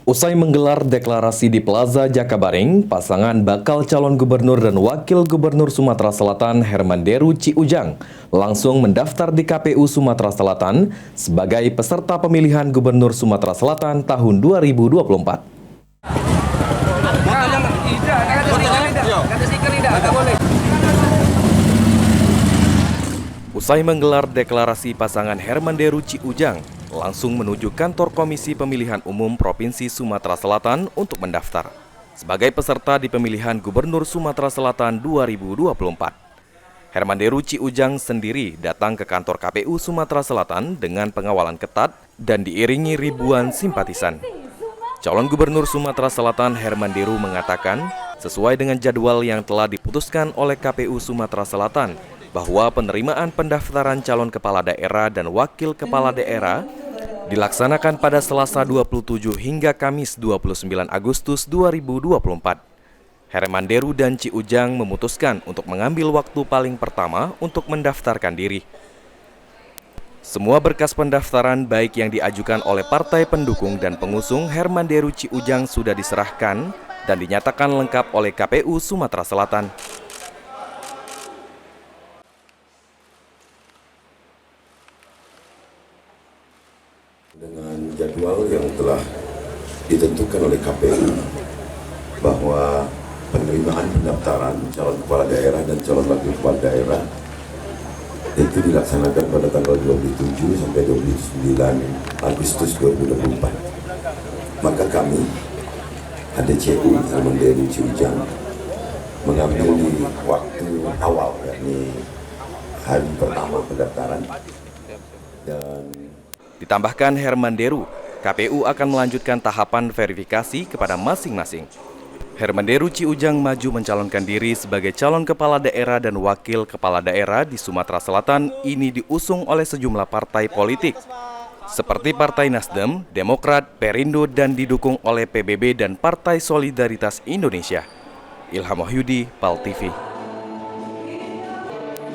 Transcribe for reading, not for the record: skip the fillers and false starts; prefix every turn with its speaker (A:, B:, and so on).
A: Usai menggelar deklarasi di Plaza Jakabaring, pasangan bakal calon gubernur dan wakil gubernur Sumatera Selatan Hermanderu Ciujang langsung mendaftar di KPU Sumatera Selatan sebagai peserta pemilihan gubernur Sumatera Selatan tahun 2024. Usai menggelar deklarasi, pasangan Hermanderu Ciujang langsung menuju kantor Komisi Pemilihan Umum Provinsi Sumatera Selatan untuk mendaftar sebagai peserta di pemilihan Gubernur Sumatera Selatan 2024. Hermanderu Ciujang sendiri datang ke kantor KPU Sumatera Selatan dengan pengawalan ketat dan diiringi ribuan simpatisan. Calon Gubernur Sumatera Selatan Hermanderu mengatakan, sesuai dengan jadwal yang telah diputuskan oleh KPU Sumatera Selatan, bahwa penerimaan pendaftaran calon kepala daerah dan wakil kepala daerah dilaksanakan pada Selasa 27 hingga Kamis 29 Agustus 2024. Hermanderu dan Ciujang memutuskan untuk mengambil waktu paling pertama untuk mendaftarkan diri. Semua berkas pendaftaran baik yang diajukan oleh partai pendukung dan pengusung Hermanderu Ciujang sudah diserahkan dan dinyatakan lengkap oleh KPU Sumatera Selatan.
B: Dengan jadwal yang telah ditentukan oleh KPU bahwa penerimaan pendaftaran calon kepala daerah dan calon wakil kepala daerah itu dilaksanakan pada tanggal 27 sampai 29 Agustus 2024. Maka kami, HDCU Hermanderu Ciujang, mengambil di waktu awal, yakni hari pertama pendaftaran. Dan
A: ditambahkan Hermanderu, KPU akan melanjutkan tahapan verifikasi kepada masing-masing. Hermanderu Ciujang maju mencalonkan diri sebagai calon kepala daerah dan wakil kepala daerah di Sumatera Selatan ini diusung oleh sejumlah partai politik, seperti Partai Nasdem, Demokrat, Perindo, dan didukung oleh PBB dan Partai Solidaritas Indonesia. Ilham Wahyudi, PAL TV.